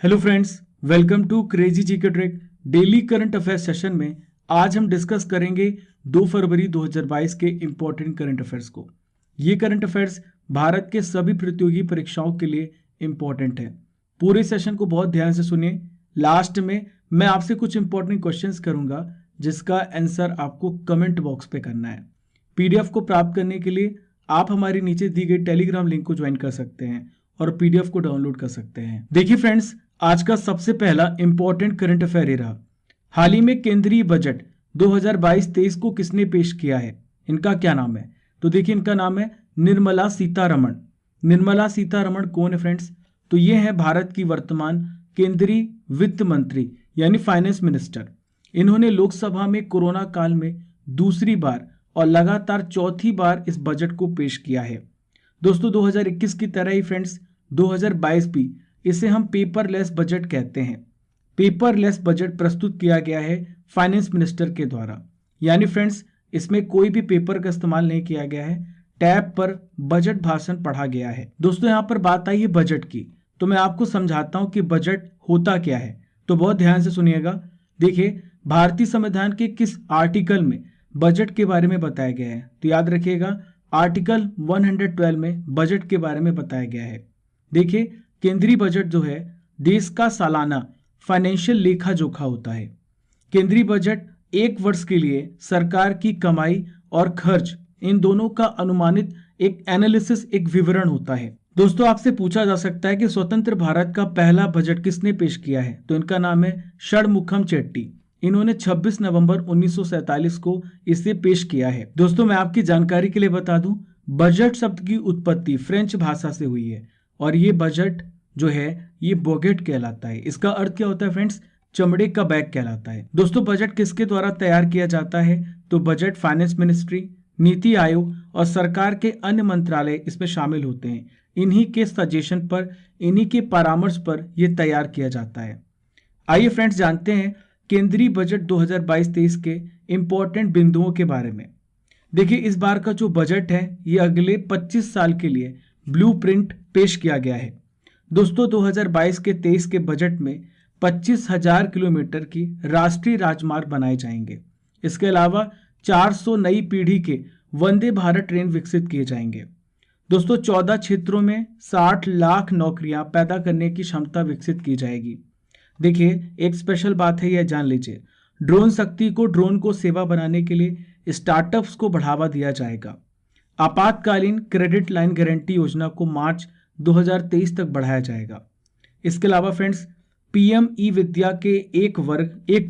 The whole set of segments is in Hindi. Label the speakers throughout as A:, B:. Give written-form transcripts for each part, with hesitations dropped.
A: Hello friends, welcome to crazy GK trick daily current affairs session में आज हम डिस्कस करेंगे 2 फरवरी 2022 के इम्पोर्टेंट करंट अफेयर्स को। ये करंट अफेयर्स भारत के सभी प्रतियोगी परीक्षाओं के लिए इम्पोर्टेंट है। पूरे सेशन को बहुत ध्यान से सुनिए। लास्ट में मैं आपसे कुछ इंपॉर्टेंट क्वेश्चंस करूंगा जिसका आंसर आपको कमेंट बॉक्स पे करना है। पीडीएफ को प्राप्त करने के लिए आप हमारे नीचे दी गई टेलीग्राम लिंक को ज्वाइन कर सकते हैं और पीडीएफ को डाउनलोड कर सकते हैं। देखिए फ्रेंड्स, आज का सबसे पहला इंपॉर्टेंट करंट अफेयर ये रहा। हाल ही में केंद्रीय बजट 2022-23 को किसने पेश किया है? इनका क्या नाम है? तो देखिए, इनका नाम है निर्मला सीतारमण। निर्मला सीतारमण कौन है फ्रेंड्स? तो ये है भारत की वर्तमान केंद्रीय वित्त मंत्री यानी फाइनेंस मिनिस्टर। इन्होंने लोकसभा में कोरोना काल में दूसरी बार और लगातार चौथी बार इस बजट को पेश किया है। दोस्तों, 2021 की तरह ही फ्रेंड्स 2022 भी इसे हम पेपरलेस बजट कहते हैं। पेपरलेस बजट प्रस्तुत किया गया है फाइनेंस मिनिस्टर के द्वारा, यानी फ्रेंड्स इसमें कोई भी पेपर का इस्तेमाल नहीं किया गया है। टैब पर बजट भाषण पढ़ा गया है। दोस्तों, यहाँ पर बात आई है बजट की, तो मैं आपको समझाता हूँ कि बजट होता क्या है। तो बहुत ध्यान से सुनिएगा। देखिए, भारतीय संविधान के किस आर्टिकल में बजट के बारे में बताया गया है? तो याद रखिएगा, आर्टिकल 112 में बजट के बारे में बताया गया है। देखिए, केंद्रीय बजट जो है देश का सालाना फाइनेंशियल लेखा जोखा होता है। केंद्रीय बजट एक वर्ष के लिए सरकार की कमाई और खर्च इन दोनों का अनुमानित एक एनालिसिस, एक विवरण होता है। दोस्तों, आपसे पूछा जा सकता है कि स्वतंत्र भारत का पहला बजट किसने पेश किया है? तो इनका नाम है षणमुखम चेट्टी। इन्होंने 26 नवंबर 1947 को इसे पेश किया है। दोस्तों, मैं आपकी जानकारी के लिए बता दूं, बजट शब्द की उत्पत्ति फ्रेंच भाषा से हुई है और ये बजट जो है ये बोगेट कहलाता है। इसका अर्थ क्या होता है फ्रेंड्स? चमड़े का बैग कहलाता है। दोस्तों, बजट किसके द्वारा तैयार किया जाता है? तो budget finance ministry, NITI Aayog और सरकार के अन्य मंत्रालय इसमें शामिल होते हैं। इन्हीं के सजेशन पर, इन्हीं के परामर्श पर यह तैयार किया जाता है। आइए फ्रेंड्स, जानते हैं केंद्रीय बजट 2022-23 के इंपॉर्टेंट बिंदुओं के बारे में। देखिए, इस बार का जो बजट है ये अगले 25 साल के लिए ब्लूप्रिंट पेश किया गया है। दोस्तों, 2022 के 23 के बजट में 25,000 किलोमीटर की राष्ट्रीय राजमार्ग बनाए जाएंगे। इसके अलावा 400 नई पीढ़ी के वंदे भारत ट्रेन विकसित किए जाएंगे। दोस्तों, 14 क्षेत्रों में 60 लाख नौकरियां पैदा करने की क्षमता विकसित की जाएगी। देखिए, एक स्पेशल बात है, यह जान लीजिए। ड्रोन शक्ति को, ड्रोन को सेवा बनाने के लिए स्टार्टअप्स को बढ़ावा दिया जाएगा। आपातकालीन क्रेडिट लाइन गारंटी योजना को मार्च 2023 तक बढ़ाया जाएगा। इसके अलावा फ्रेंड्स, पीएम ई विद्या के एक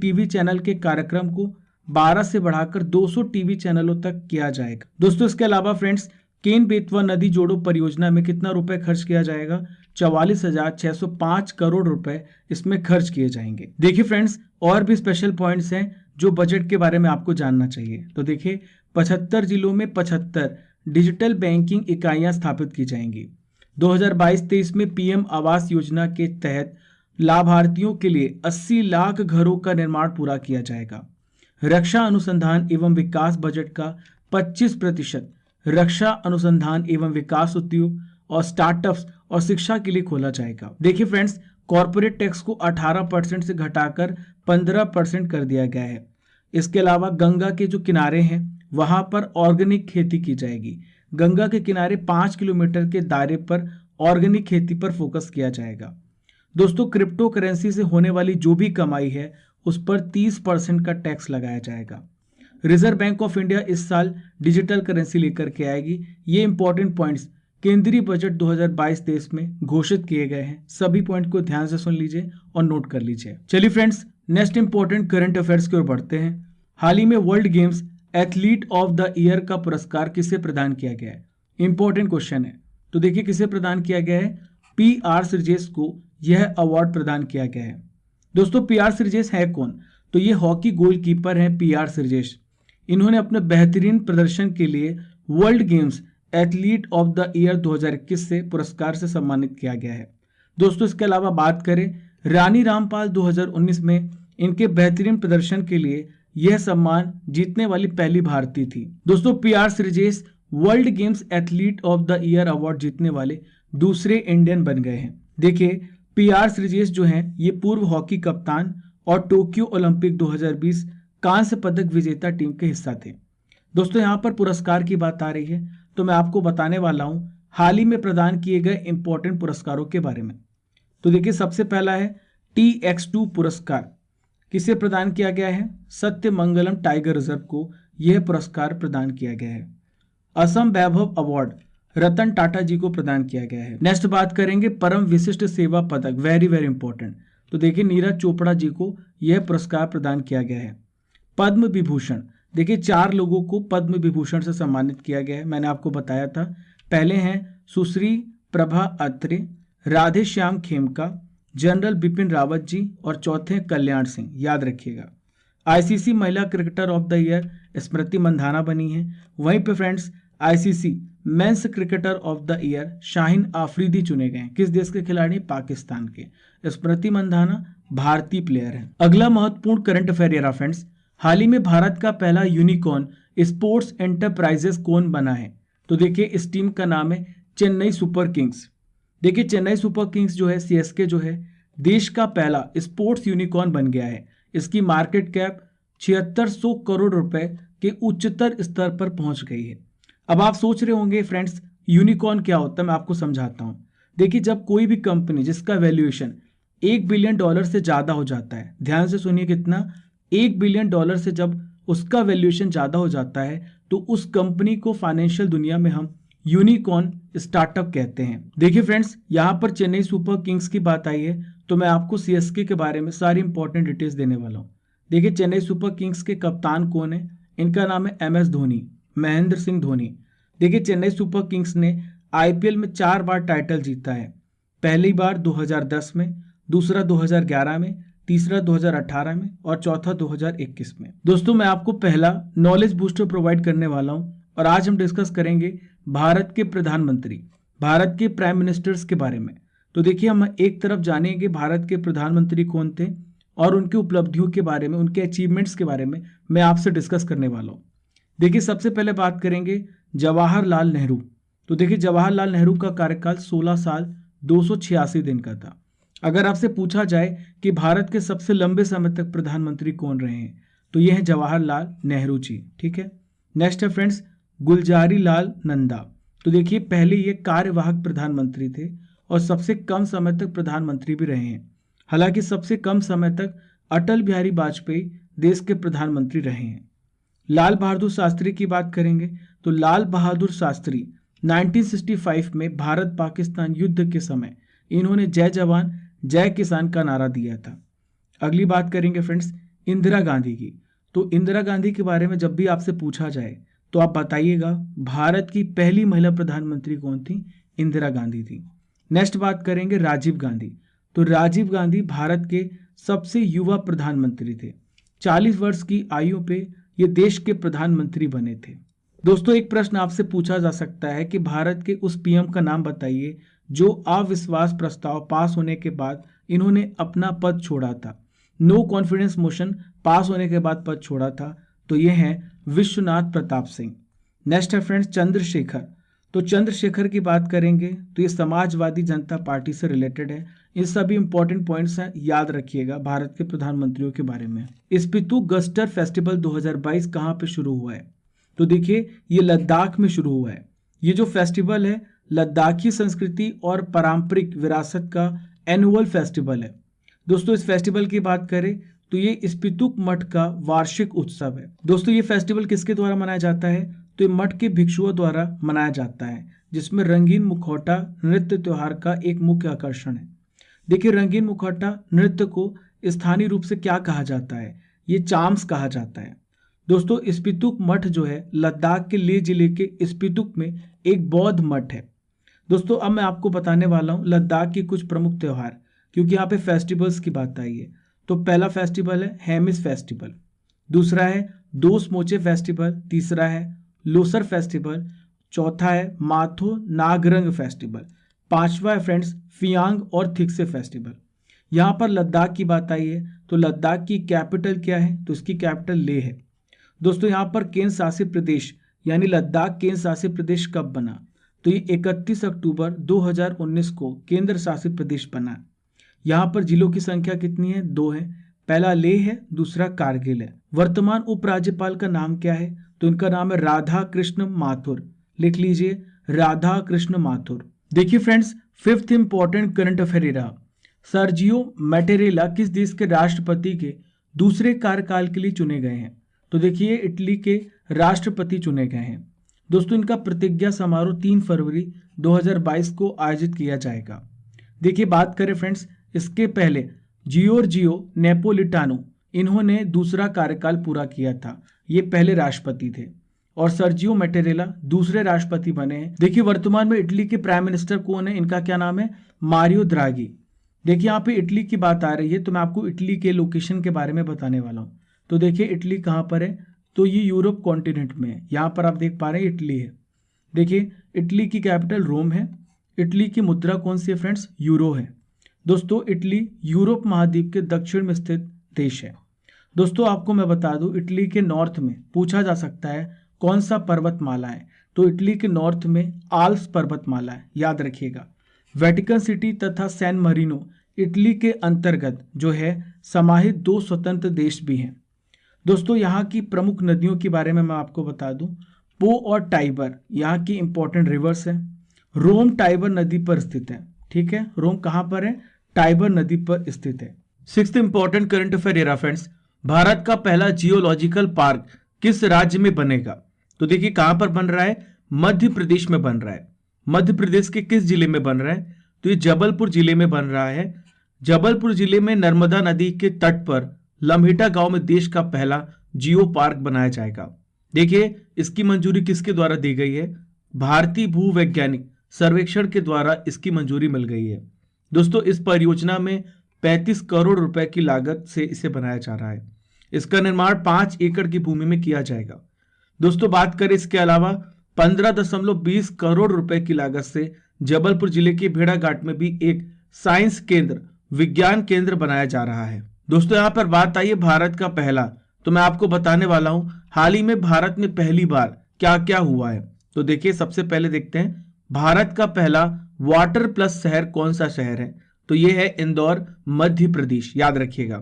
A: टीवी चैनल के कार्यक्रम को 12 से बढ़ाकर 200 टीवी चैनलों तक किया जाएगा। दोस्तों, इसके अलावा फ्रेंड्स, केन बेतवा नदी जोड़ो परियोजना में कितना रुपए खर्च किया जाएगा? 44,605 करोड़ रुपए इसमें खर्च किए जाएंगे। देखिए फ्रेंड्स, और भी स्पेशल पॉइंट्स हैं जो बजट के बारे में आपको जानना चाहिए। तो देखिए, 75 जिलों में 75 डिजिटल बैंकिंग इकाइयां स्थापित की जाएंगी। 2022-23 में पीएम आवास योजना के तहत लाभार्थियों के लिए 80 लाख घरों का निर्माण पूरा किया जाएगा। रक्षा अनुसंधान एवं विकास बजट का 25% रक्षा अनुसंधान एवं विकास उद्योग और स्टार्टअप्स और शिक्षा के लिए खोला जाएगा। देखिए फ्रेंड्स, कॉर्पोरेट टैक्स को 18% से घटाकर 15% कर दिया गया है। इसके अलावा गंगा के जो किनारे हैं वहां पर ऑर्गेनिक खेती की जाएगी। गंगा के किनारे 5 किलोमीटर के दायरे पर ऑर्गेनिक खेती पर फोकस किया जाएगा। दोस्तों, क्रिप्टो करेंसी से होने वाली जो भी कमाई है उस पर 30% का टैक्स लगाया जाएगा। रिजर्व बैंक ऑफ इंडिया इस साल डिजिटल करेंसी लेकर के आएगी। ये इंपॉर्टेंट पॉइंट्स केंद्रीय बजट 2022-23 में घोषित किए गए हैं। सभी पॉइंट को ध्यान से सुन लीजिए और नोट कर लीजिए। चलिए friends, next important current affairs की ओर बढ़ते हैं। हाल ही में world games athlete of the year का पुरस्कार किसे प्रदान किया गया है? इंपॉर्टेंट क्वेश्चन है। तो देखिए, किसे प्रदान किया गया है? पी.आर. श्रीजेश को यह अवार्ड प्रदान किया गया है। दोस्तों, पी.आर. श्रीजेश है कौन? तो ये हॉकी गोलकीपर हैं पी.आर. श्रीजेश। इन्होंने अपने बेहतरीन प्रदर्शन के लिए world games athlete of the year 2021 से पुरस्कार से सम्मानित किया गया है। दोस्तों, इसके अलावा बात करें, रानी रामपाल 2019 में इनके बेहतरीन प्रदर्शन के लिए यह सम्मान जीतने वाली पहली भारतीय थी। दोस्तों, P R. Sreejesh world games athlete of the year award जीतने वाले दूसरे इंडियन बन गए हैं। देखिए, PR श्रीजेश जो हैं ये पूर्व हॉकी कप्तान और टोक्यो ओलंपिक 2020 कांस्य पदक विजेता टीम के हिस्सा थे। दोस्तों यहाँ पर पुरस्कार की बात आ रही है तो मैं आपको बताने वाला हूँ हाल ही में प्रदान किए गए इंपॉर्टेंट पुरस्कारों के बारे में। तो देखिए सबसे पहला है TX2 पुरस्कार। किसे प्रदान किया गया है? सत्यमंगलम टाइगर रिजर्व को यह पुरस्कार प्रदान किया गया है। असम वैभव अवार्ड रतन टाटा जी को प्रदान किया गया है। नेक्स्ट बात करेंगे परम विशिष्ट सेवा पदक, वेरी वेरी इंपॉर्टेंट। तो देखिए नीरज चोपड़ा जी को यह पुरस्कार प्रदान किया गया है। पद्म विभूषण, देखिए 4 लोगों को पद्म विभूषण से सम्मानित किया गया है, मैंने आपको बताया था। पहले हैं सुश्री प्रभा अत्रे, राधे श्याम खेमका, जनरल बिपिन रावत जी और चौथे कल्याण सिंह, याद रखिएगा। ICC महिला cricketer of the year Smriti Mandhana बनी है। वहीं पे friends ICC men's cricketer of the year Shaheen Afridi चुने गए। किस देश के खिलाड़ी? पाकिस्तान के। स्मृति मंधाना भारतीय प्लेयर है। अगला महत्वपूर्ण करंट अफेयर रहा फ्रेंड्स, हाल ही में भारत का पहला यूनिकॉर्न स्पोर्ट्स एंटरप्राइजेस कौन बना है? तो देखिए इस टीम का नाम है चेन्नई सुपर किंग्स। देखिए चेन्नई सुपर किंग्स जो है CSK जो है देश का पहला स्पोर्ट्स यूनिकॉर्न बन गया है। इसकी मार्केट कैप 7600 करोड़ रुपए के उच्चतर स्तर पर पहुंच गई है। अब आप सोच रहे होंगे फ्रेंड्स यूनिकॉर्न क्या होता है, मैं आपको समझाता हूं। देखिए जब कोई भी कंपनी जिसका वैल्यूएशन $1 बिलियन से ज्यादा हो जाता है, ध्यान से सुनिए कितना, $1 बिलियन से जब उसका वैल्यूएशन ज्यादा हो जाता है तो उस कंपनी को फाइनेंशियल दुनिया में हम यूनिकॉर्न स्टार्टअप कहते हैं। देखिए फ्रेंड्स यहाँ पर चेन्नई सुपर किंग्स की बात आई है तो मैं आपको CSK के बारे में सारी इंपॉर्टेंट डिटेल्स देने वाला हूँ। देखिए चेन्नई सुपर किंग्स के कप्तान कौन है? इनका नाम है MS धोनी, महेंद्र सिंह धोनी। देखिए चेन्नई सुपर किंग्स ने IPL में 4 बार टाइटल जीता है। पहली बार 2010 में, दूसरा 2011 में, तीसरा 2018 में और चौथा 2021 में। दोस्तों मैं आपको पहला नॉलेज बूस्टर प्रोवाइड करने वाला हूँ और आज हम डिस्कस करेंगे भारत के प्रधानमंत्री, भारत के प्राइम मिनिस्टर्स के बारे में। तो देखिए हम एक तरफ जानेंगे भारत के प्रधानमंत्री कौन थे और उनकी उपलब्धियों के बारे में, उनके अचीवमेंट्स के बारे में मैं आपसे डिस्कस करने वाला हूँ। देखिए सबसे पहले बात करेंगे जवाहरलाल नेहरू। तो देखिए जवाहरलाल नेहरू का कार्यकाल 16 साल 286 दिन का था। अगर आपसे पूछा जाए कि भारत के सबसे लंबे समय तक प्रधानमंत्री कौन रहे हैं तो यह है जवाहरलाल नेहरू जी, ठीक है। नेक्स्ट है फ्रेंड्स गुलजारी लाल नंदा। तो देखिए पहले ये कार्यवाहक प्रधानमंत्री थे और सबसे कम समय तक प्रधानमंत्री भी रहे हैं। हालांकि सबसे कम समय तक अटल बिहारी वाजपेयी देश के प्रधानमंत्री रहे हैं। लाल बहादुर शास्त्री की बात करेंगे तो लाल बहादुर शास्त्री 1965 में भारत पाकिस्तान युद्ध के समय इन्होंने जय जवान जय किसान का नारा दिया था। अगली बात करेंगे फ्रेंड्स इंदिरा गांधी की। तो इंदिरा गांधी के बारे में जब भी आपसे पूछा जाए तो आप बताइएगा भारत की पहली महिला प्रधानमंत्री कौन थी? इंदिरा गांधी थी। नेक्स्ट बात करेंगे राजीव गांधी। तो राजीव गांधी भारत के सबसे युवा प्रधानमंत्री थे। 40 वर्ष की आयु पे ये देश के प्रधानमंत्री बने थे। दोस्तों एक प्रश्न आपसे पूछा जा सकता है कि भारत के उस PM का नाम बताइए जो अविश्वास प्रस्ताव पास होने के बाद इन्होंने अपना पद छोड़ा था, नो कॉन्फिडेंस मोशन पास होने के बाद पद छोड़ा था। तो ये है विश्वनाथ प्रताप सिंह। नेक्स्ट है फ्रेंड्स चंद्रशेखर। तो चंद्रशेखर की बात करेंगे तो ये समाजवादी जनता पार्टी से रिलेटेड है। ये सभी इंपॉर्टेंट पॉइंट्स हैं, याद रखिएगा भारत के प्रधानमंत्रियों के बारे में। स्पितु-गस्टर फेस्टिवल 2022 कहाँ पे शुरू हुआ है? तो देखिए ये लद्दाख में शुरू हुआ है। ये जो फेस्टिवल है लद्दाखी संस्कृति और पारंपरिक विरासत का एनुअल फेस्टिवल है। दोस्तों इस फेस्टिवल की बात करें तो ये स्पितुक मठ का वार्षिक उत्सव है। दोस्तों ये फेस्टिवल किसके द्वारा मनाया जाता है? तो ये मठ के भिक्षुओं द्वारा मनाया जाता है, जिसमें रंगीन मुखौटा नृत्य त्योहार का एक मुख्य आकर्षण है। देखिए रंगीन मुखौटा नृत्य को स्थानीय रूप से क्या कहा जाता है? ये चाम्स कहा जाता है। दोस्तों स्पितुक मठ जो है लद्दाख के लेह जिले के स्पितुक में एक बौद्ध मठ है। दोस्तों अब मैं आपको बताने वाला हूँ लद्दाख के कुछ प्रमुख त्योहार, क्योंकि यहाँ पे फेस्टिवल्स की बात आई है। तो पहला फेस्टिवल है हेमिस फेस्टिवल, दूसरा है दोस मोचे फेस्टिवल, तीसरा है लोसर फेस्टिवल, चौथा है माथो नागरंग फेस्टिवल, पांचवा है फ्रेंड्स फियांग और थिक्से फेस्टिवल। यहाँ पर लद्दाख की बात आई है तो लद्दाख की कैपिटल क्या है? तो इसकी कैपिटल लेह है। दोस्तों यहाँ पर केंद्र शासित प्रदेश यानी लद्दाख केंद्र शासित प्रदेश कब बना? तो ये 31 अक्टूबर 2019 को केंद्र शासित प्रदेश बना। यहाँ पर जिलों की संख्या कितनी है? 2 है। पहला लेह है, दूसरा कारगिल है। वर्तमान उपराज्यपाल का नाम क्या है? तो इनका नाम है राधा कृष्ण माथुर। लिख लीजिए, राधा कृष्ण माथुर। देखिए friends, fifth important current affair रहा, सर्जियो मैटेरेला किस देश के राष्ट्रपति के दूसरे कार्यकाल के लिए चुने गए हैं? तो देखिए, इटली के राष्ट्रपति चुने गए हैं। दोस्तों, इनका प्रतिज्ञा समारोह 3 फरवरी 2022 को आयोजित किया जाएगा। देखिए, बात करें फ्रेंड्स, इसके पहले जियोर्जियो नेपोलिटानो, इन्होंने दूसरा कार्यकाल पूरा किया था। ये पहले राष्ट्रपति थे और सर्जियो मैटेरेला दूसरे राष्ट्रपति बने हैं। देखिए, वर्तमान में इटली के प्राइम मिनिस्टर कौन है? इनका क्या नाम है? मारियो द्रागी। देखिए, यहाँ पे इटली की बात आ रही है तो मैं आपको इटली के लोकेशन के बारे में बताने वाला हूँ। तो देखिए, इटली कहाँ पर है? तो ये यूरोप कॉन्टिनेंट में है। यहाँ पर आप देख पा रहे हैं इटली है। देखिए, इटली की कैपिटल रोम है। इटली की मुद्रा कौन सी है फ्रेंड्स? यूरो है। दोस्तों, इटली यूरोप महाद्वीप के दक्षिण में स्थित देश है। दोस्तों, आपको मैं बता दूं, इटली के नॉर्थ में पूछा जा सकता है कौन सा पर्वतमाला है? तो इटली के नॉर्थ में आल्प्स पर्वतमाला है, याद रखिएगा। वेटिकन सिटी तथा सैन मरीनो इटली के अंतर्गत जो है समाहित 2 स्वतंत्र देश भी हैं। दोस्तों, यहाँ की प्रमुख नदियों के बारे में मैं आपको बता दूं, पो और टाइबर यहाँ की इंपॉर्टेंट रिवर्स है। रोम टाइबर नदी पर स्थित है। ठीक है, रोम कहाँ पर है? टाइबर नदी पर स्थित है। Sixth important current affair friends, Bharat का पहला जियोलॉजिकल पार्क किस राज्य में बनेगा? तो देखिए, कहां पर बन रहा है? मध्य प्रदेश में बन रहा है। मध्य प्रदेश के किस जिले में बन रहा है? तो ये जबलपुर जिले में बन रहा है। जबलपुर जिले में नर्मदा नदी के तट पर लम्हेटा गांव में देश का पहला जियो पार्क बनाया जाएगा। देखिए, इसकी मंजूरी किसके द्वारा दी गई है? भारतीय भूवैज्ञानिक सर्वेक्षण के द्वारा इसकी मंजूरी मिल गई है। दोस्तों, इस परियोजना में 35 करोड़ रुपए की लागत से इसे बनाया जा रहा है। इसका निर्माण 5 एकड़ की भूमि में किया जाएगा। दोस्तों, बात करें इसके अलावा 15.20 करोड़ रुपए की लागत से जबलपुर जिले के भेड़ाघाट में भी एक साइंस केंद्र, विज्ञान केंद्र बनाया जा रहा है। दोस्तों, यहां पर बात आई है भारत का पहला, तो मैं आपको बताने वाला हूं हाल ही में भारत में पहली बार क्या क्या हुआ है। तो देखिए, सबसे पहले देखते हैं भारत का पहला वाटर प्लस शहर कौन सा शहर है? तो यह है इंदौर, मध्य प्रदेश, याद रखिएगा।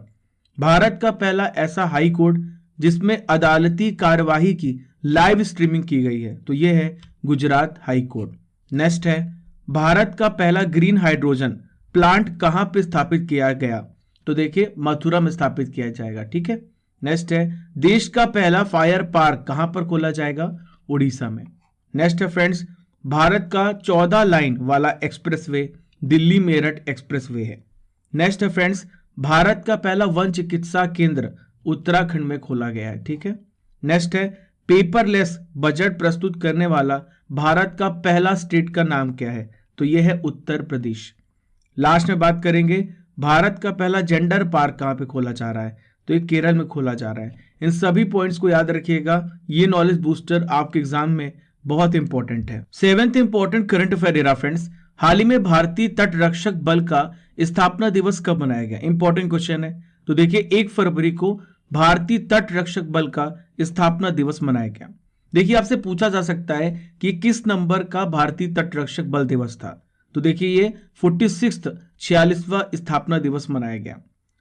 A: भारत का पहला ऐसा हाई कोर्ट जिसमें अदालती कार्यवाही की लाइव स्ट्रीमिंग की गई है, तो यह है गुजरात हाई कोर्ट। नेक्स्ट है, भारत का पहला ग्रीन हाइड्रोजन प्लांट कहां पे स्थापित किया गया? तो देखिए, मथुरा में स्थापित किया जाएगा। ठीक है। नेक्स्ट है, देश का पहला फायर पार्क कहां पर खोला जाएगा? उड़ीसा में। नेक्स्ट है फ्रेंड्स, भारत का 14 लाइन वाला एक्सप्रेसवे दिल्ली मेरठ एक्सप्रेसवे है। नेक्स्ट है फ्रेंड्स, भारत का पहला वन चिकित्सा केंद्र उत्तराखंड में खोला गया है। ठीक है। नेक्स्ट है, पेपरलेस बजट प्रस्तुत करने वाला भारत का पहला स्टेट का नाम क्या है? तो यह है उत्तर प्रदेश। लास्ट में बात करेंगे, भारत का पहला जेंडर पार्क कहां पे खोला जा रहा है? तो ये केरल में खोला जा रहा है। इन सभी पॉइंट्स को याद रखिएगा, ये नॉलेज बूस्टर आपके एग्जाम में बहुत इंपॉर्टेंट है। Seventh important current affair friends, हाल ही में भारतीय तट रक्षक बल का स्थापना दिवस कब मनाया गया? इंपॉर्टेंट क्वेश्चन है। तो देखिए, 1 फरवरी को भारतीय तट रक्षक बल का स्थापना दिवस मनाया गया। देखिए, आपसे पूछा जा सकता है कि किस नंबर का भारतीय तट रक्षक बल दिवस था? तो देखिए, ये 46वां स्थापना दिवस मनाया गया।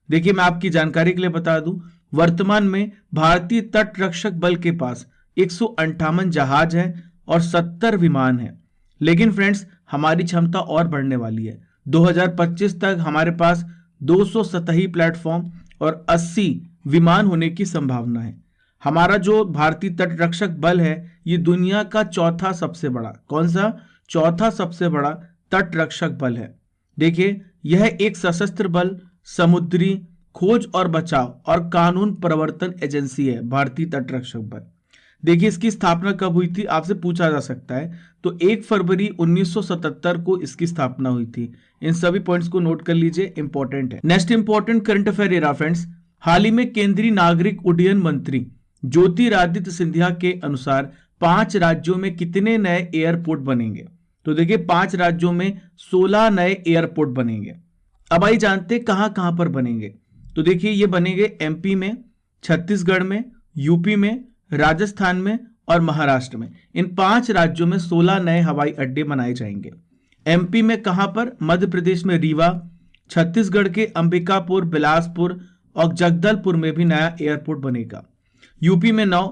A: देखिए, मैं आपकी जानकारी के लिए बता दूं, वर्तमान में भारतीय तट रक्षक बल के पास 158 जहाज है और 70 विमान है। लेकिन फ्रेंड्स, हमारी क्षमता और बढ़ने वाली है। 2025 तक हमारे पास 227 प्लेटफॉर्म और 80 विमान होने की संभावना है। हमारा जो भारतीय तट रक्षक बल है, ये दुनिया का चौथा सबसे बड़ा, कौन सा? चौथा सबसे बड़ा तट रक्षक बल है। देखिए, यह एक सशस्त्र बल, समुद्री खोज और बचाव और कानून प्रवर्तन एजेंसी है, भारतीय तट रक्षक बल। देखिए, इसकी स्थापना कब हुई थी? आपसे पूछा जा सकता है। तो 1 फरवरी 1977 को इसकी स्थापना हुई थी। इन सभी पॉइंट्स को नोट कर लीजिए, इंपॉर्टेंट है। Next important current affair friends, हाल ही में केंद्रीय नागरिक उड्डयन मंत्री ज्योतिरादित्य सिंधिया के अनुसार 5 राज्यों में कितने नए एयरपोर्ट बनेंगे? तो देखिए, 5 राज्यों में 16 नए एयरपोर्ट बनेंगे। अब आइए जानते हैं कहां कहां पर बनेंगे। तो देखिए, ये बनेंगे एमपी में, छत्तीसगढ़ में, यूपी में, राजस्थान में और महाराष्ट्र में। इन 5 राज्यों में 16 नए हवाई अड्डे बनाए जाएंगे। एमपी में कहां पर? मध्य प्रदेश में रीवा, छत्तीसगढ़ के अंबिकापुर, बिलासपुर और जगदलपुर में भी नया एयरपोर्ट बनेगा। यूपी में 9,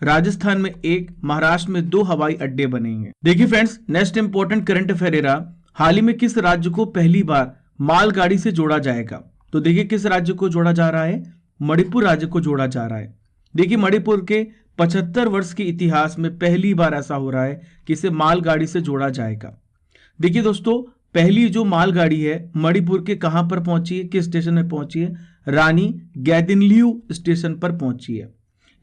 A: राजस्थान में 1, महाराष्ट्र में 2 हवाई अड्डे बनेंगे। देखिए friends, next important current affair रहा, हाल ही में किस राज्य को पहली बार मालगाड़ी से जोड़ा जाएगा? तो देखिए किस राज्य को जोड़ा जा रहा है? मणिपुर राज्य को जोड़ा जा रहा है। देखिए मणिपुर के 75 वर्ष के इतिहास में पहली बार ऐसा हो रहा है कि इसे मालगाड़ी से जोड़ा जाएगा। देखिए दोस्तों, पहली जो मालगाड़ी है मणिपुर के कहां पर पहुंची है, किस स्टेशन में पहुंची है? रानी गैदिनलियू स्टेशन पर पहुंची है।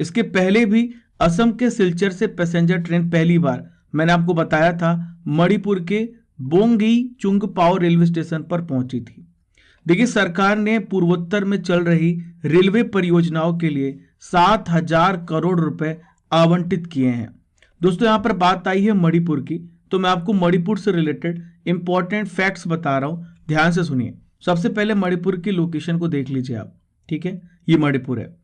A: इसके पहले भी असम के सिलचर से पैसेंजर ट्रेन पहली बार, मैंने आपको बताया था, मणिपुर के बोंगई चुंगपाओ रेलवे स्टेशन पर पहुंची थी। देखिए सरकार ने पूर्वोत्तर में चल रही रेलवे परियोजनाओं के लिए 7,000 करोड़ रुपए आवंटित किए हैं। दोस्तों यहां पर बात आई है मणिपुर की, तो मैं आपको मणिपुर से रिलेटेड इंपॉर्टेंट फैक्ट्स बता रहा हूं, ध्यान से सुनिए। सबसे पहले मणिपुर की लोकेशन को देख लीजिए आप, ठीक है, ये मणिपुर है।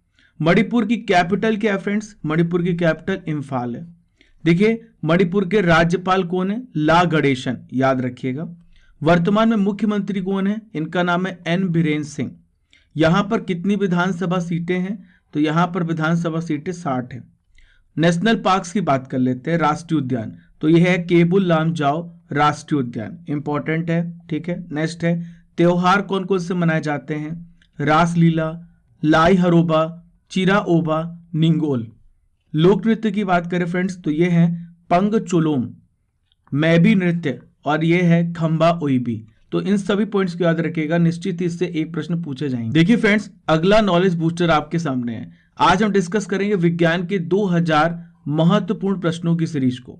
A: मणिपुर की कैपिटल क्या है फ्रेंड्स? मणिपुर की कैपिटल इंफाल है। देखिए मणिपुर के राज्यपाल कौन है? ला गणेशन, याद रखिएगा। वर्तमान में मुख्यमंत्री कौन है? इनका नाम है एन बीरेन सिंह। यहां पर कितनी विधानसभा सीटें हैं? तो यहां पर विधानसभा सीटें 60 है। नेशनल पार्क्स की बात कर लेते हैं, राष्ट्रीय उद्यान, तो यह है केबुल लामजाओ राष्ट्रीय उद्यान, इंपॉर्टेंट है, ठीक है। नेक्स्ट है त्योहार कौन कौन से मनाए जाते हैं? रासलीला, लाई हरोबा, चिरा ओबा, निंगोल। लोक नृत्य की बात करें फ्रेंड्स, तो ये है पंग चोलोम, मैबी नृत्य, और ये है खंबा ओइबी। तो इन सभी पॉइंट्स को याद रखिएगा, निश्चित ही इससे एक प्रश्न पूछे जाएंगे। देखिए फ्रेंड्स, अगला नॉलेज बूस्टर आपके सामने है। आज हम डिस्कस करेंगे विज्ञान के 2000 महत्वपूर्ण प्रश्नों की सीरीज को।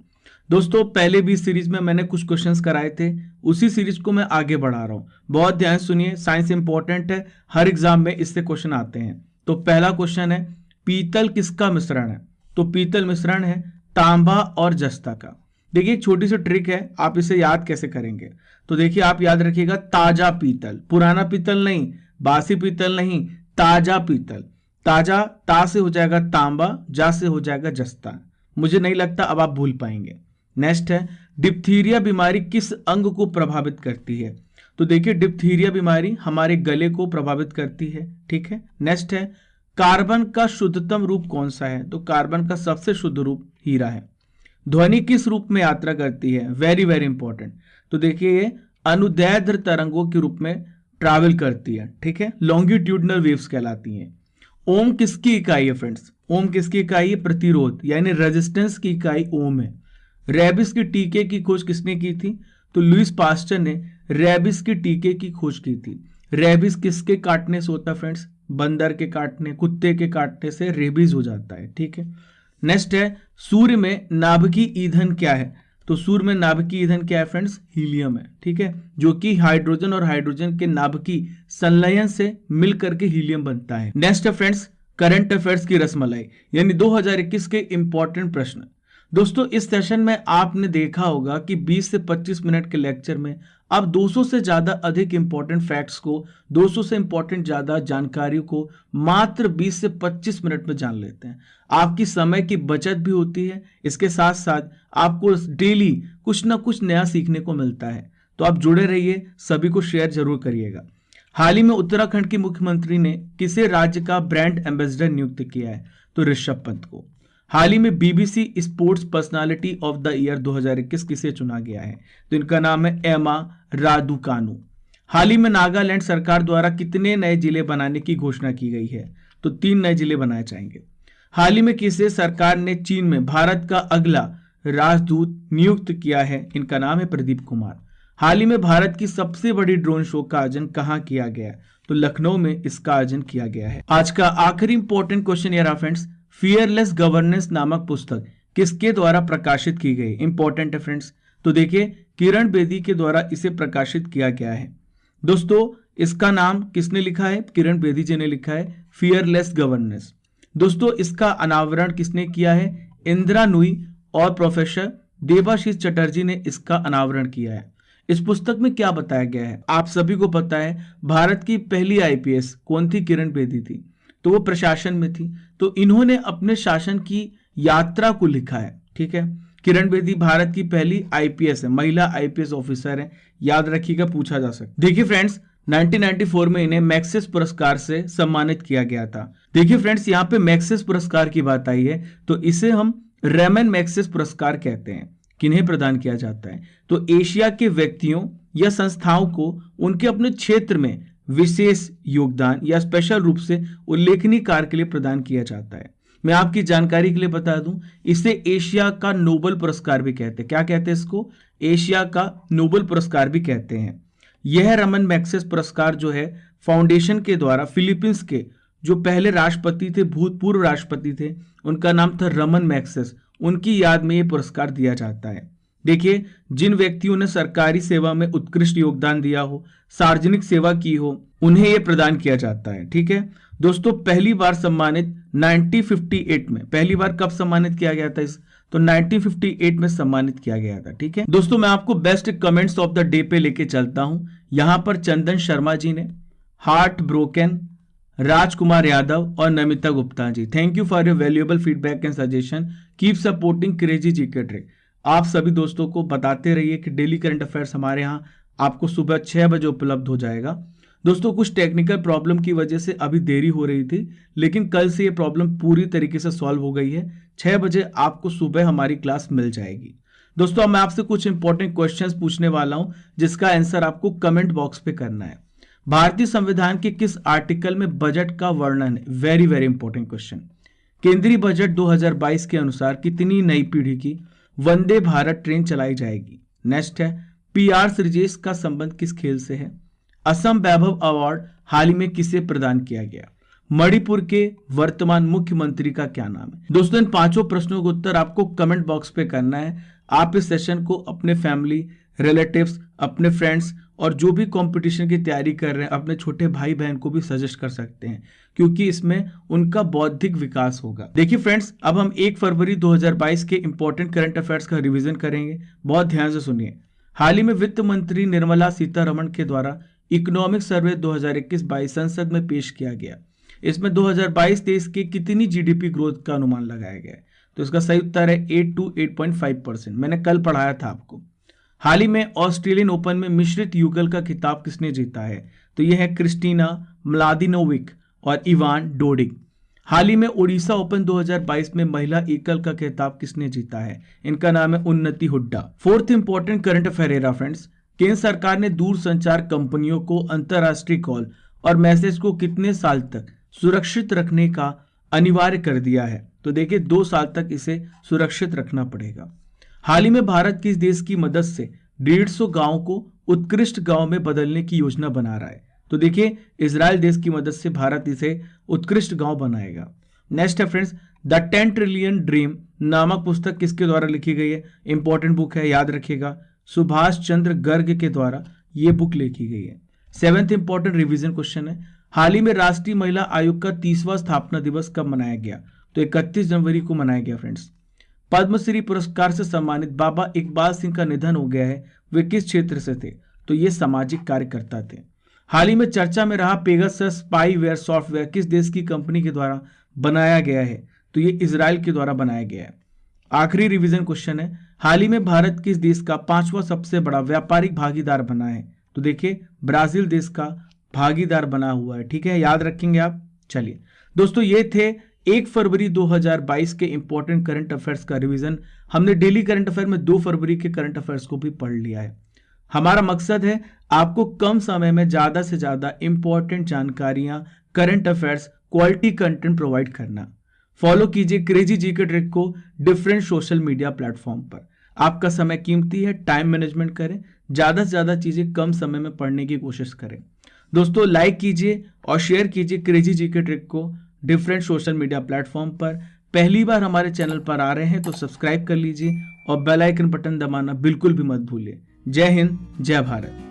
A: दोस्तों पहले भी सीरीज में मैंने कुछ क्वेश्चंस कराए थे, उसी सीरीज को मैं आगे बढ़ा रहा हूं। बहुत ध्यान सुनिए, साइंस इंपॉर्टेंट है, हर एग्जाम में इससे क्वेश्चन आते हैं। तो पहला क्वेश्चन है, पीतल किसका मिश्रण है? तो पीतल मिश्रण है तांबा और जस्ता का। देखिए एक छोटी सी ट्रिक है, आप इसे याद कैसे करेंगे? तो देखिए आप याद रखिएगा, ताजा पीतल, पुराना पीतल नहीं, बासी पीतल नहीं, ताजा पीतल। ताजा, ता से हो जाएगा तांबा, जा से हो जाएगा जस्ता। मुझे नहीं लगता अब आप भूल पाएंगे। नेक्स्ट है, डिप्थीरिया बीमारी किस अंग को प्रभावित करती है? तो देखिए डिप्थीरिया बीमारी हमारे गले को प्रभावित करती है, ठीक है। नेक्स्ट है, कार्बन का शुद्धतम रूप कौन सा है? तो कार्बन का सबसे शुद्ध रूप हीरा है। ध्वनि किस रूप में यात्रा करती है? Very very important. तो देखिए ये अनुदैर्ध्य तरंगों के रूप में ट्रैवल करती है, ठीक है, लॉन्गिट्यूडनल वेव्स कहलाती हैं। ओम किसकी इकाई है फ्रेंड्स? ओम किसकी इकाई है? प्रतिरोध यानी रेजिस्टेंस की इकाई ओम है। रेबिस के टीके की खोज किसने की थी? तो लुइस पास्चर ने रेबिस के टीके की खोज की थी। रेबिस किसके काटने से होता है फ्रेंड्स? बंदर के काटने, कुत्ते के काटने से रेबीज हो जाता है, ठीक है। नेक्स्ट है, सूर्य में नाभिकीय ईंधन क्या है? तो सूर्य में नाभिकीय ईंधन क्या है फ्रेंड्स? हीलियम है, ठीक है, जो कि हाइड्रोजन और हाइड्रोजन के नाभिकीय संलयन से मिलकर के हीलियम बनता है। नेक्स्ट है फ्रेंड्स, करंट अफेयर्स की रसमलाई, यानी 2021 के इंपॉर्टेंट प्रश्न। दोस्तों इस सेशन में आपने देखा होगा कि 20 से 25 मिनट के लेक्चर में आप 200 से ज्यादा अधिक इंपॉर्टेंट फैक्ट्स को, 200 से इंपॉर्टेंट ज्यादा जानकारियों को मात्र 20 से 25 मिनट में जान लेते हैं। आपकी समय की बचत भी होती है, इसके साथ साथ आपको डेली कुछ ना कुछ नया सीखने को मिलता है। तो आप जुड़े रहिए, सभी को शेयर जरूर करिएगा। हाल ही में उत्तराखंड के मुख्यमंत्री ने किसे राज्य का ब्रांड एम्बेसडर नियुक्त किया है? तो ऋषभ पंत को। हाल ही में BBC sports personality of the year 2021 किसे चुना गया है? तो इनका नाम है एमा रादुकानु। हाल ही में नागालैंड सरकार द्वारा कितने नए जिले बनाने की घोषणा की गई है? तो 3 नए जिले बनाए जाएंगे। हाल ही में किसे सरकार ने चीन में भारत का अगला राजदूत नियुक्त किया है? इनका नाम है प्रदीप कुमार। हाल ही में भारत की सबसे बड़ी ड्रोन शो का आयोजन कहाँ किया गया? तो लखनऊ में इसका आयोजन किया गया है। आज का आखिरी इंपॉर्टेंट क्वेश्चन ये रहा फ्रेंड्स, फियरलेस गवर्नेंस नामक पुस्तक किसके द्वारा प्रकाशित की गई? इंपॉर्टेंट है फ्रेंड्स। तो देखिए किरण बेदी के द्वारा इसे प्रकाशित किया गया है। दोस्तों इसका नाम किसने लिखा है? किरण बेदी जी ने लिखा है, फियरलेस गवर्नेंस। दोस्तों इसका अनावरण किसने किया है? इंदिरा नुई और प्रोफेसर देवाशीष चटर्जी ने इसका अनावरण किया है। इस पुस्तक में क्या बताया गया है? आप सभी को पता है भारत की पहली आईपीएस कौन थी? किरण बेदी थी, तो वो प्रशासन में थी। तो इन्होंने अपने शासन की यात्रा को लिखा है, ठीक है। किरण बेदी भारत की पहली आईपीएस है, महिला आईपीएस ऑफिसर है, याद रखिएगा, पूछा जा सकता है। देखिए फ्रेंड्स, 1994 में इन्हें मैक्सिस पुरस्कार से सम्मानित किया गया था। देखिए फ्रेंड्स, यहाँ पे मैक्सिस पुरस्कार की बात आई है तो इसे हम रेमन मैक्सिस पुरस्कार कहते हैं। किन्हें प्रदान किया जाता है? तो एशिया के व्यक्तियों या संस्थाओं को उनके अपने क्षेत्र में विशेष योगदान या स्पेशल रूप से उल्लेखनीय कार्य के लिए प्रदान किया जाता है। मैं आपकी जानकारी के लिए बता दूं, इसे एशिया का नोबेल पुरस्कार भी कहते हैं। क्या कहते हैं इसको? एशिया का नोबेल पुरस्कार भी कहते हैं। यह रमन मैग्सेस पुरस्कार जो है फाउंडेशन के द्वारा फिलीपींस के जो पहले राष्ट्रपति थे, भूतपूर्व राष्ट्रपति थे, उनका नाम था रमन मैग्सेस, उनकी याद में यह पुरस्कार दिया जाता है। देखिए, जिन व्यक्तियों ने सरकारी सेवा में उत्कृष्ट योगदान दिया हो, सार्वजनिक सेवा की हो, उन्हें यह प्रदान किया जाता है। ठीक है दोस्तों, पहली बार सम्मानित 1958 में, पहली बार कब सम्मानित किया गया था इस? तो 1958 में सम्मानित किया गया था। ठीक है दोस्तों, मैं आपको best comments of the day पे लेके चलता हूं। यहां पर चंदन शर्मा जी ने, हार्ट ब्रोकन, राजकुमार यादव और Namita Gupta ji, thank you for your valuable feedback and suggestion. Keep supporting crazy GK trick. आप सभी दोस्तों को बताते रहिए कि डेली करंट अफेयर्स हमारे यहाँ आपको सुबह 6 बजे उपलब्ध हो जाएगा। दोस्तों, कुछ टेक्निकल प्रॉब्लम की वजह से अभी देरी हो रही थी, लेकिन कल से ये प्रॉब्लम पूरी तरीके से सॉल्व हो गई है। 6 बजे आपको सुबह हमारी क्लास मिल जाएगी। दोस्तों, अब मैं आपसे कुछ इंपॉर्टेंट क्वेश्चंस पूछने वाला हूं, जिसका आंसर आपको कमेंट बॉक्स पे करना है। भारतीय संविधान के किस आर्टिकल में बजट का वर्णन है? Very very important question. केंद्रीय बजट 2022 के अनुसार कितनी नई पीढ़ी की वंदे भारत ट्रेन चलाई जाएगी? नेक्स्ट है, पीआर श्रीजेश का संबंध किस खेल से है? असम वैभव अवार्ड हाल ही में किसे प्रदान किया गया? मणिपुर के वर्तमान मुख्यमंत्री का क्या नाम है? दोस्तों, इन 5 प्रश्नों का उत्तर आपको कमेंट बॉक्स पे करना है। आप इस सेशन को अपने फैमिली, रिलेटिव्स, अपने फ्रेंड्स और जो भी कंपटीशन की तैयारी कर रहे हैं अपने छोटे भाई बहन को भी सजेस्ट कर सकते हैं, क्योंकि इसमें उनका बौद्धिक विकास होगा। देखिए फ्रेंड्स, अब हम 1 फरवरी 2022 के इंपॉर्टेंट करंट अफेयर्स का रिवीजन करेंगे। बहुत ध्यान से सुनिए। हाल ही में वित्त मंत्री निर्मला सीतारमण के द्वारा इकोनॉमिक सर्वे 2021-22 संसद में पेश किया गया। इसमें 2022-23 के कितनी जीडीपी ग्रोथ का अनुमान लगाया गया है? तो इसका सही उत्तर है 8 to 8.5%। मैंने कल पढ़ाया था आपको। हाल ही में ऑस्ट्रेलियन ओपन में मिश्रित युगल का खिताब किसने जीता है? तो यह है क्रिस्टीना म्लादिनोविक और इवान डोडिग। हाल ही में ओडिशा ओपन 2022 में महिला एकल का खिताब किसने जीता है? इनका नाम है उन्नति Hooda. 4th important current affair era friends, केंद्र सरकार ने दूरसंचार कंपनियों को अंतरराष्ट्रीय कॉल और मैसेज को कितने साल तक सुरक्षित रखने का अनिवार्य कर दिया है? तो देखिए, 2 साल तक इसे सुरक्षित रखना पड़ेगा। हाल ही में भारत किस देश की मदद से 150 गांव को उत्कृष्ट गांव में बदलने की योजना बना रहा है? तो देखिए, इजराइल देश की मदद से भारत इसे उत्कृष्ट गांव बनाएगा। नेक्स्ट है फ्रेंड्स, द 10 ट्रिलियन ड्रीम नामक पुस्तक किसके द्वारा लिखी गई है? इंपॉर्टेंट बुक है, याद रखिएगा। सुभाष चंद्र गर्ग के द्वारा यह बुक लिखी गई है। 7th इंपॉर्टेंट रिवीजन क्वेश्चन है, हाल ही में राष्ट्रीय महिला आयोग का 30वां स्थापना दिवस कब मनाया गया? तो 31 जनवरी को मनाया गया फ्रेंड्स। पद्मश्री पुरस्कार से सम्मानित बाबा इकबाल सिंह का निधन हो गया है। वे किस क्षेत्र से थे? तो ये सामाजिक कार्यकर्ता थे। हाल ही में चर्चा में रहा पेगासस स्पाईवेयर सॉफ्टवेयर किस देश की कंपनी के द्वारा बनाया गया है? तो ये इजराइल के द्वारा बनाया गया है। आखिरी रिवीजन क्वेश्चन है, हाल ही में भारत किस देश का 5वां सबसे बड़ा व्यापारिक भागीदार बना है? तो देखिए, ब्राजील देश का भागीदार बना हुआ है। ठीक है, याद रखेंगे आप। चलिए दोस्तों, ये थे 1 फरवरी 2022 के इंपॉर्टेंट करंट अफेयर्स का रिवीजन। हमने डेली करंट अफेयर में 2 फरवरी के करंट अफेयर्स को भी पढ़ लिया है। हमारा मकसद है आपको कम समय में ज्यादा से ज्यादा इंपॉर्टेंट जानकारियां, current affairs, quality content provide करना। फॉलो कीजिए क्रेजी जीके ट्रिक को डिफरेंट सोशल मीडिया प्लेटफॉर्म पर। आपका समय कीमती है, टाइम मैनेजमेंट करें, ज्यादा से ज्यादा चीजें कम समय में पढ़ने की कोशिश करें। दोस्तों, लाइक कीजिए और शेयर कीजिए क्रेजी जीके ट्रिक को डिफरेंट सोशल मीडिया प्लेटफॉर्म पर। पहली बार हमारे चैनल पर आ रहे हैं तो सब्सक्राइब कर लीजिए और बेल आइकन बटन दबाना बिल्कुल भी मत भूलिए। जय हिंद, जय भारत।